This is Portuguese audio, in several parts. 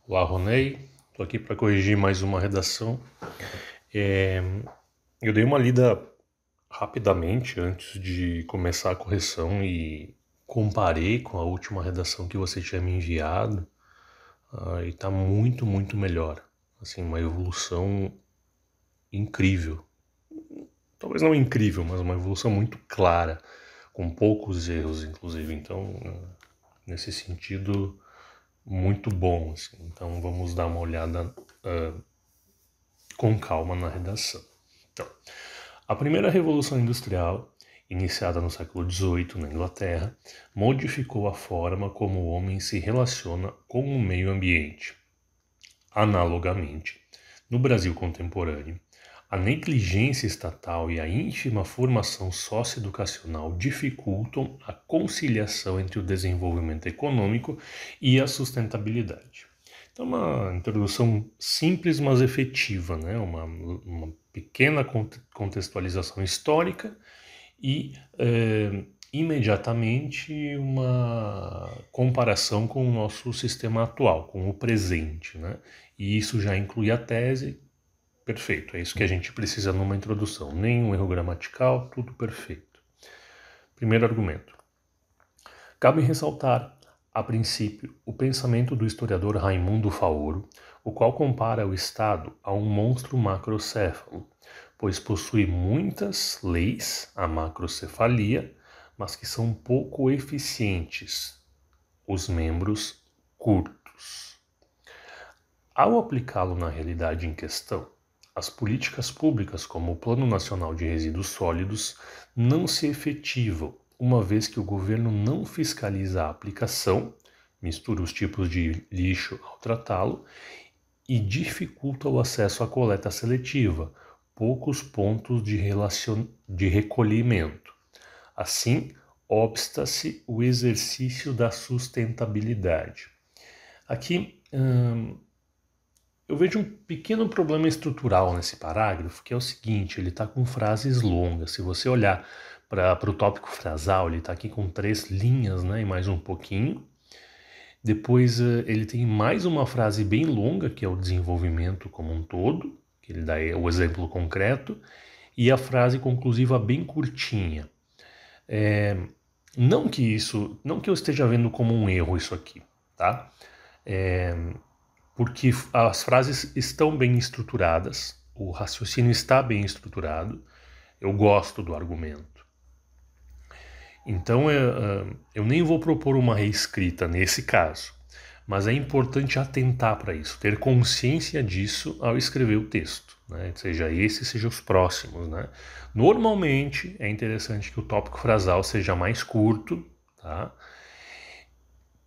Olá, Ronei. Estou aqui para corrigir mais uma redação. Eu dei uma lida rapidamente antes de começar a correção e comparei com a última redação que você tinha me enviado. E está muito, muito melhor. Assim, uma evolução incrível. Talvez não incrível, mas uma evolução muito clara, com poucos erros, inclusive. Então, nesse sentido, muito bom. Assim. Então, vamos dar uma olhada com calma na redação. Então, a primeira Revolução Industrial, iniciada no século XVIII na Inglaterra, modificou a forma como o homem se relaciona com o meio ambiente. Analogamente, no Brasil contemporâneo, a negligência estatal e a ínfima formação socioeducacional dificultam a conciliação entre o desenvolvimento econômico e a sustentabilidade. Então, uma introdução simples, mas efetiva, né? Uma pequena contextualização histórica e imediatamente uma comparação com o nosso sistema atual, com o presente, né? E isso já inclui a tese. Perfeito, é isso que a gente precisa numa introdução. Nenhum erro gramatical, tudo perfeito. Primeiro argumento. Cabe ressaltar, a princípio, o pensamento do historiador Raimundo Faoro, o qual compara o Estado a um monstro macrocéfalo, pois possui muitas leis, a macrocefalia, mas que são pouco eficientes, os membros curtos. Ao aplicá-lo na realidade em questão, as políticas públicas, como o Plano Nacional de Resíduos Sólidos, não se efetivam, uma vez que o governo não fiscaliza a aplicação, mistura os tipos de lixo ao tratá-lo, e dificulta o acesso à coleta seletiva, poucos pontos de recolhimento. Assim, obsta-se o exercício da sustentabilidade. Aqui, eu vejo um pequeno problema estrutural nesse parágrafo, que é o seguinte, ele está com frases longas. Se você olhar para o tópico frasal, ele está aqui com 3 linhas, né, e mais um pouquinho. Depois ele tem mais uma frase bem longa, que é o desenvolvimento como um todo, que ele dá o exemplo concreto, e a frase conclusiva bem curtinha. Não que eu esteja vendo como um erro isso aqui, tá? Porque as frases estão bem estruturadas, o raciocínio está bem estruturado, eu gosto do argumento. Então eu nem vou propor uma reescrita nesse caso, mas é importante atentar para isso, ter consciência disso ao escrever o texto, né? Seja esse, seja os próximos. Né? Normalmente é interessante que o tópico frasal seja mais curto, tá?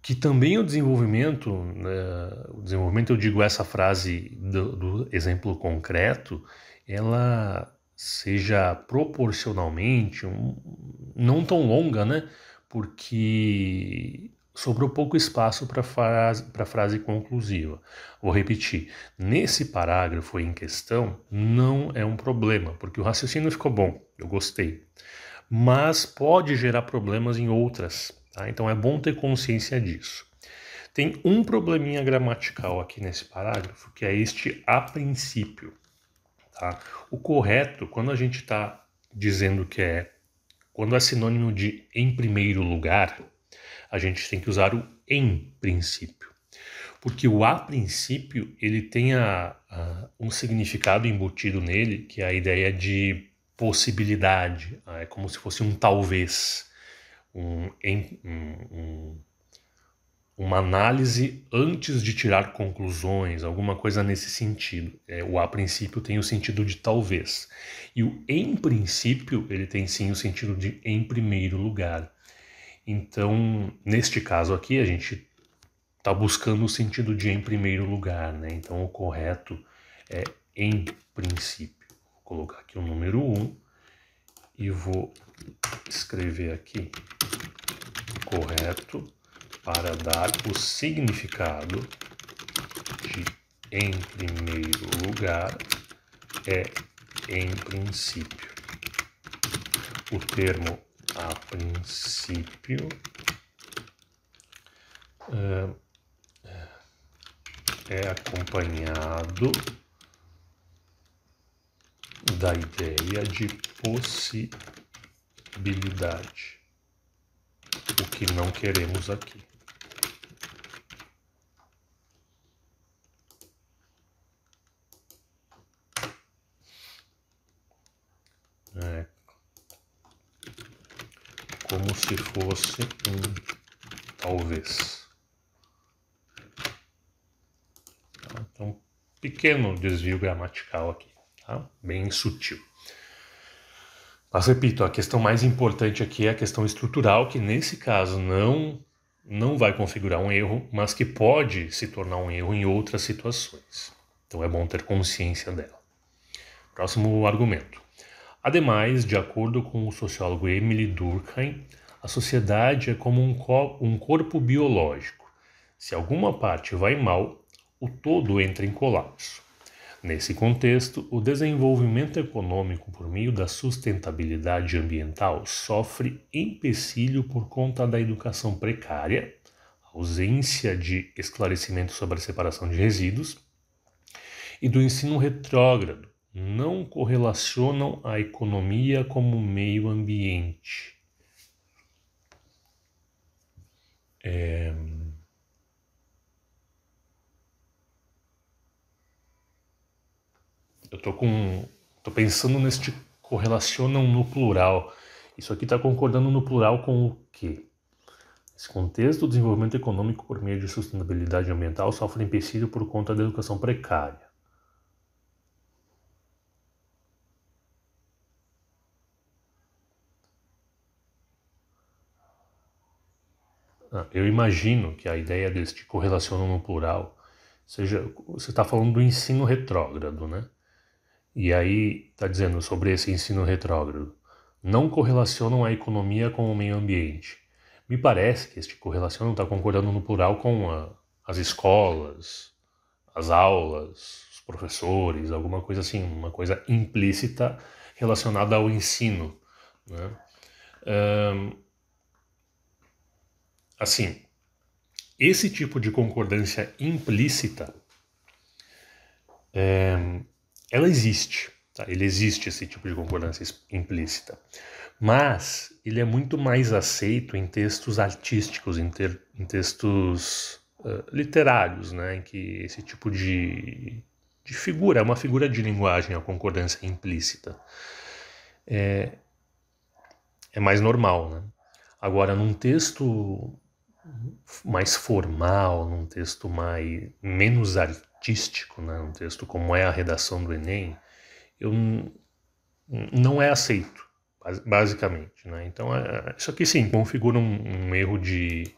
Que também o desenvolvimento eu digo essa frase do exemplo concreto, ela seja proporcionalmente não tão longa, né? Porque sobrou pouco espaço para a frase conclusiva. Vou repetir, nesse parágrafo em questão não é um problema, porque o raciocínio ficou bom, eu gostei. Mas pode gerar problemas em outras. Tá? Então é bom ter consciência disso. Tem um probleminha gramatical aqui nesse parágrafo, que é este a princípio. Tá? O correto, quando a gente está dizendo quando é sinônimo de em primeiro lugar, a gente tem que usar o em princípio. Porque o a princípio, ele tem um significado embutido nele, que é a ideia de possibilidade, é como se fosse um talvez, uma análise antes de tirar conclusões, alguma coisa nesse sentido. O a princípio tem o sentido de talvez. E o em princípio, ele tem sim o sentido de em primeiro lugar. Então, neste caso aqui, a gente está buscando o sentido de em primeiro lugar, né? Então, o correto é em princípio. Vou colocar aqui o número 1 e vou escrever aqui correto para dar o significado de em primeiro lugar é em princípio. O termo a princípio é acompanhado da ideia de possibilidade, o que não queremos aqui. É como se fosse um talvez. Tá? Então, pequeno desvio gramatical aqui, tá? Bem sutil. Mas repito, a questão mais importante aqui é a questão estrutural, que nesse caso não vai configurar um erro, mas que pode se tornar um erro em outras situações. Então é bom ter consciência dela. Próximo argumento. Ademais, de acordo com o sociólogo Emile Durkheim, a sociedade é como um corpo biológico. Se alguma parte vai mal, o todo entra em colapso. Nesse contexto, o desenvolvimento econômico por meio da sustentabilidade ambiental sofre empecilho por conta da educação precária, ausência de esclarecimento sobre a separação de resíduos e do ensino retrógrado. Não correlacionam a economia como meio ambiente. Eu tô pensando neste correlacionam no plural. Isso aqui está concordando no plural com o quê? Nesse contexto, o desenvolvimento econômico por meio de sustentabilidade ambiental sofre empecilho por conta da educação precária. Eu imagino que a ideia deste correlacionam no plural seja, você está falando do ensino retrógrado, né? E aí está dizendo sobre esse ensino retrógrado. Não correlacionam a economia com o meio ambiente. Me parece que este correlacionam está concordando no plural com as escolas, as aulas, os professores, alguma coisa assim, uma coisa implícita relacionada ao ensino, né? Assim, esse tipo de concordância implícita, ela existe, tá? Ele existe, esse tipo de concordância implícita, mas ele é muito mais aceito em textos artísticos, em textos literários, né? Em que esse tipo de figura, é uma figura de linguagem, a concordância implícita. É mais normal, né? Agora, num texto mais formal, num texto menos artístico, né? Um texto como é a redação do Enem, não é aceito, basicamente, né? Então, isso aqui sim configura um erro de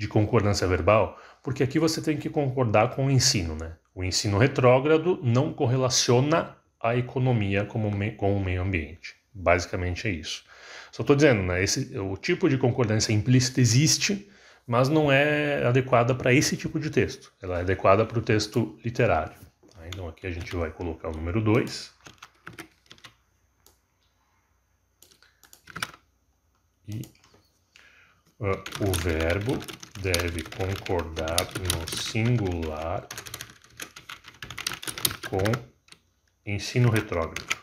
concordância verbal, porque aqui você tem que concordar com o ensino, né? O ensino retrógrado não correlaciona a economia com o meio ambiente. Basicamente é isso. Só estou dizendo, né? O tipo de concordância implícita existe, mas não é adequada para esse tipo de texto. Ela é adequada para o texto literário. Tá? Então aqui a gente vai colocar o número 2. E o verbo deve concordar no singular com ensino retrógrado.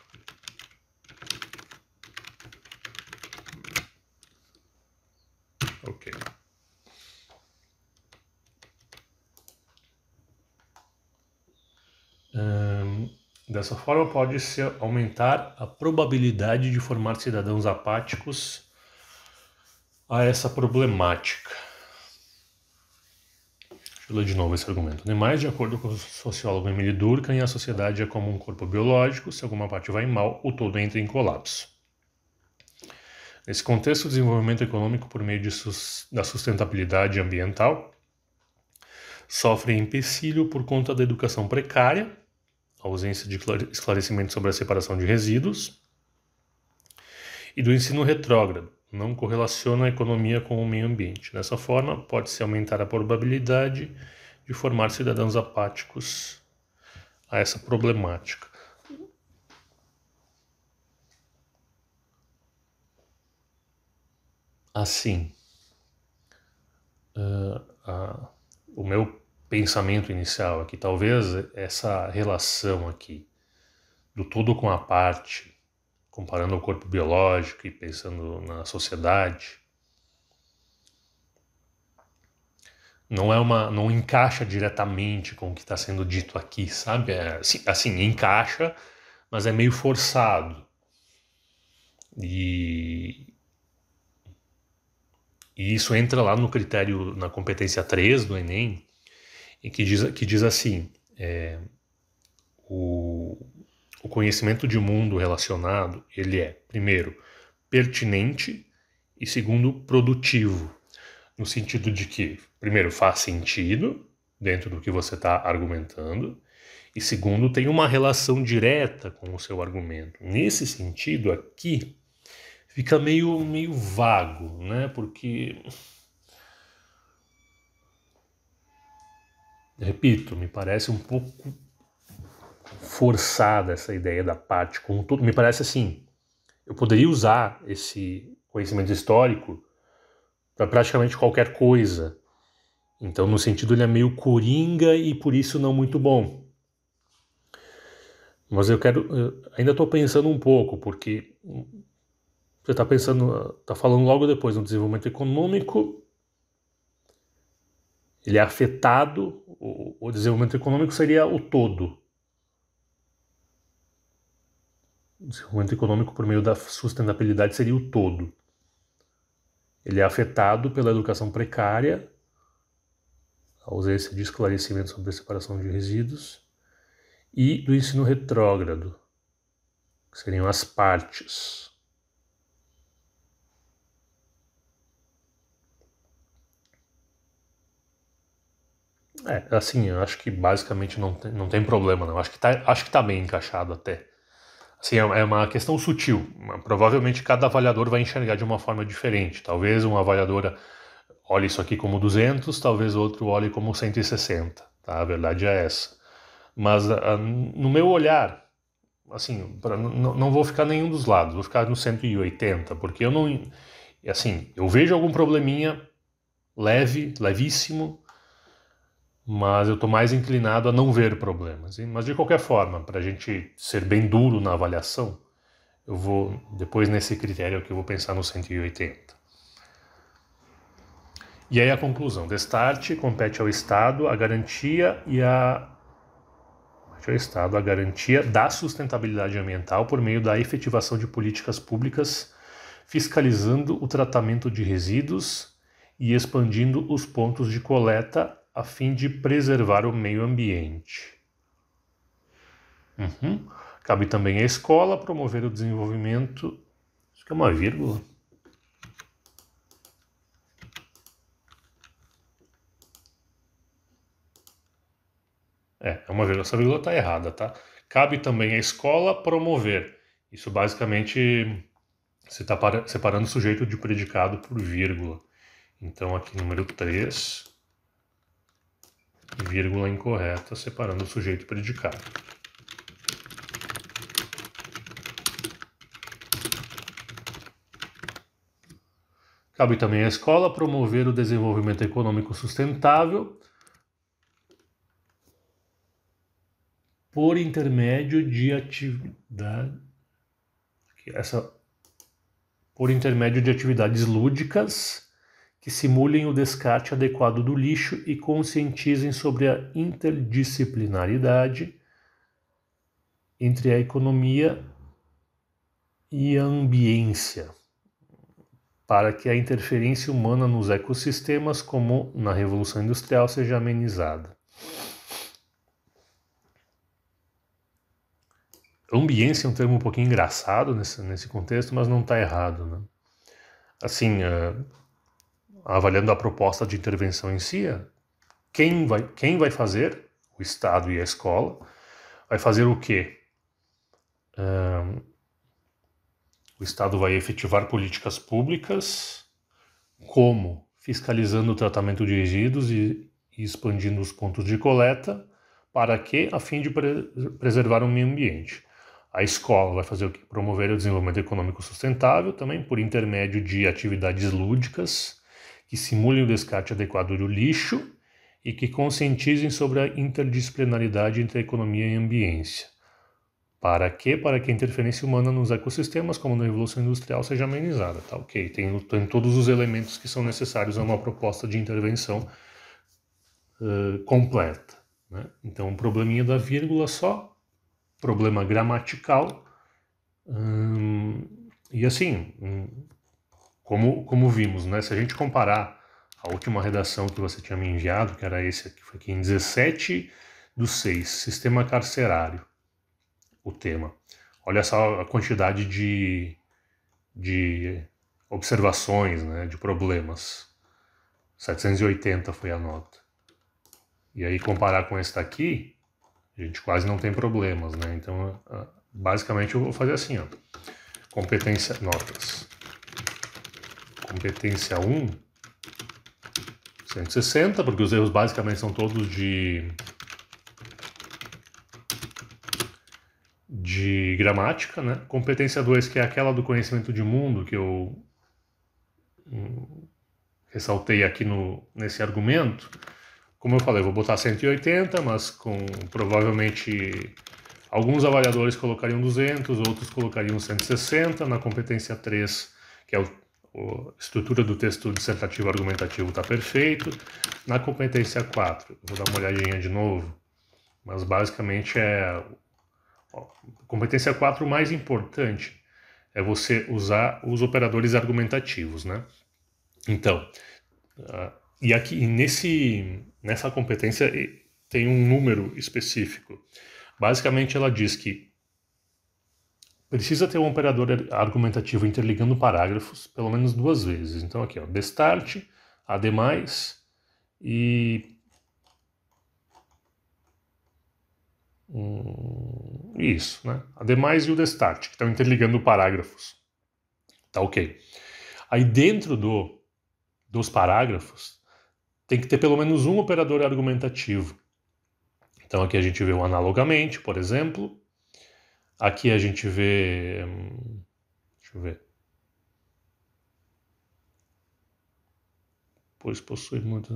Ok. Dessa forma, pode-se aumentar a probabilidade de formar cidadãos apáticos a essa problemática. Deixa eu ler de novo esse argumento. Ademais, de acordo com o sociólogo Emile Durkheim, a sociedade é como um corpo biológico. Se alguma parte vai mal, o todo entra em colapso. Nesse contexto, o desenvolvimento econômico por meio da sustentabilidade ambiental sofre empecilho por conta da educação precária, ausência de esclarecimento sobre a separação de resíduos e do ensino retrógrado, não correlaciona a economia com o meio ambiente. Dessa forma, pode-se aumentar a probabilidade de formar cidadãos apáticos a essa problemática. Assim, o meu pensamento inicial aqui. Talvez essa relação aqui do todo com a parte, comparando o corpo biológico e pensando na sociedade, não encaixa diretamente com o que está sendo dito aqui, sabe? Assim, encaixa, mas é meio forçado. E isso entra lá no critério, na competência 3 do Enem, e que diz assim, o conhecimento de mundo relacionado, ele é, primeiro, pertinente e, segundo, produtivo. No sentido de que, primeiro, faz sentido dentro do que você está argumentando, e segundo, tem uma relação direta com o seu argumento. Nesse sentido aqui, fica meio vago, né? Porque, repito, me parece um pouco forçada essa ideia da parte como todo. Me parece assim, eu poderia usar esse conhecimento histórico para praticamente qualquer coisa. Então, no sentido, ele é meio coringa e por isso não muito bom. Mas eu ainda estou pensando um pouco, porque você está falando logo depois no desenvolvimento econômico, ele é afetado, o desenvolvimento econômico seria o todo. O desenvolvimento econômico por meio da sustentabilidade seria o todo. Ele é afetado pela educação precária, a ausência de esclarecimento sobre a separação de resíduos, e do ensino retrógrado, que seriam as partes. Assim, eu acho que basicamente não tem problema, não. Acho que tá bem encaixado até. Assim, é uma questão sutil. Provavelmente cada avaliador vai enxergar de uma forma diferente. Talvez uma avaliadora olhe isso aqui como 200, talvez outro olhe como 160. Tá? A verdade é essa. Mas no meu olhar, assim, não vou ficar nenhum dos lados, vou ficar no 180, porque eu não... Assim, eu vejo algum probleminha levíssimo, mas eu estou mais inclinado a não ver problemas. Mas de qualquer forma, para a gente ser bem duro na avaliação, eu vou, depois nesse critério que eu vou pensar no 180. E aí a conclusão, Destarte compete ao Estado a garantia da sustentabilidade ambiental por meio da efetivação de políticas públicas, fiscalizando o tratamento de resíduos e expandindo os pontos de coleta a fim de preservar o meio ambiente. Cabe também à escola promover o desenvolvimento... Isso que é uma vírgula? É uma vírgula. Essa vírgula está errada, tá? Cabe também à escola promover. Isso basicamente você está separando o sujeito de predicado por vírgula. Então aqui número 3... vírgula incorreta, separando o sujeito e predicado. Cabe também à escola promover o desenvolvimento econômico sustentável por intermédio de atividades lúdicas que simulem o descarte adequado do lixo e conscientizem sobre a interdisciplinaridade entre a economia e a ambiência, para que a interferência humana nos ecossistemas, como na Revolução Industrial, seja amenizada. Ambiência é um termo um pouquinho engraçado nesse contexto, mas não está errado, né? Assim, avaliando a proposta de intervenção em si, quem vai fazer, o Estado e a escola, vai fazer o quê? O Estado vai efetivar políticas públicas, como fiscalizando o tratamento de resíduos e expandindo os pontos de coleta, para quê? A fim de preservar o meio ambiente. A escola vai fazer o quê? Promover o desenvolvimento econômico sustentável, também por intermédio de atividades lúdicas, que simulem o descarte adequado do lixo e que conscientizem sobre a interdisciplinaridade entre a economia e a ambiência. Para quê? Para que a interferência humana nos ecossistemas, como na Revolução Industrial, seja amenizada. Tá ok, tem todos os elementos que são necessários a uma proposta de intervenção completa. Né? Então, um probleminha da vírgula só, problema gramatical, e assim, como vimos, né? Se a gente comparar a última redação que você tinha me enviado, que era esse aqui, foi aqui em 17/6, sistema carcerário, o tema. Olha só a quantidade de observações, né, de problemas. 780 foi a nota. E aí comparar com esse daqui, a gente quase não tem problemas, né? Então, basicamente eu vou fazer assim, ó. Competência, notas. Competência 1, 160, porque os erros basicamente são todos de gramática, né? Competência 2, que é aquela do conhecimento de mundo que eu ressaltei aqui nesse argumento. Como eu falei, eu vou botar 180, mas provavelmente alguns avaliadores colocariam 200, outros colocariam 160. Na competência 3, que é a estrutura do texto dissertativo argumentativo, está perfeito. Na competência 4, vou dar uma olhadinha de novo, mas basicamente competência 4, o mais importante é você usar os operadores argumentativos, né? Então, e aqui nessa competência tem um número específico. Basicamente ela diz que precisa ter um operador argumentativo interligando parágrafos pelo menos 2 vezes. Então aqui, ó, destart, ademais e isso, né? Ademais e o destart, que estão interligando parágrafos. Tá ok. Aí dentro dos parágrafos tem que ter pelo menos um operador argumentativo. Então aqui a gente vê o analogamente, por exemplo. Aqui a gente vê... deixa eu ver. Pois possui muito...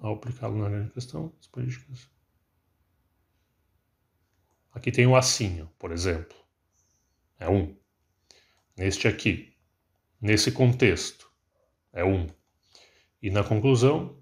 ao aplicá-lo na grande questão, as políticas... Aqui tem o assim, por exemplo. É 1. Neste aqui, nesse contexto, é 1. E na conclusão...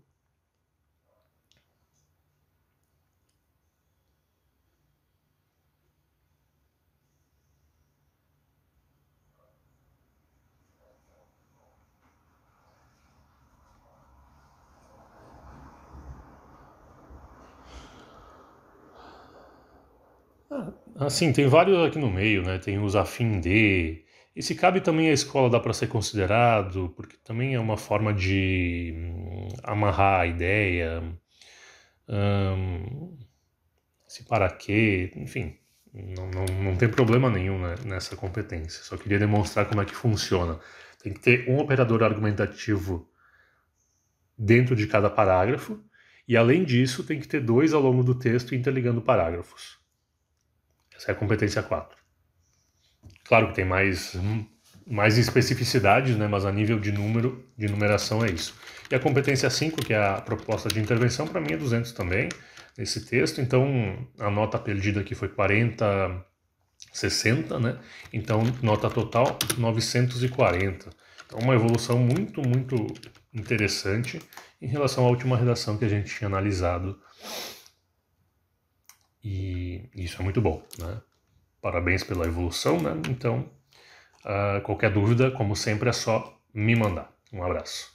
assim, tem vários aqui no meio, né? Tem os afim de... E se cabe também a escola dá para ser considerado, porque também é uma forma de amarrar a ideia, se para quê, enfim, não tem problema nenhum, né, nessa competência. Só queria demonstrar como é que funciona. Tem que ter um operador argumentativo dentro de cada parágrafo, e além disso tem que ter 2 ao longo do texto interligando parágrafos. Essa é a competência 4. Claro que tem mais especificidades, né, mas a nível de numeração é isso. E a competência 5, que é a proposta de intervenção, para mim é 200 também, nesse texto. Então, a nota perdida aqui foi 40/60, né? Então, nota total 940. Então, uma evolução muito, muito interessante em relação à última redação que a gente tinha analisado. E isso é muito bom, né? Parabéns pela evolução, né? Então, qualquer dúvida, como sempre, é só me mandar. Um abraço.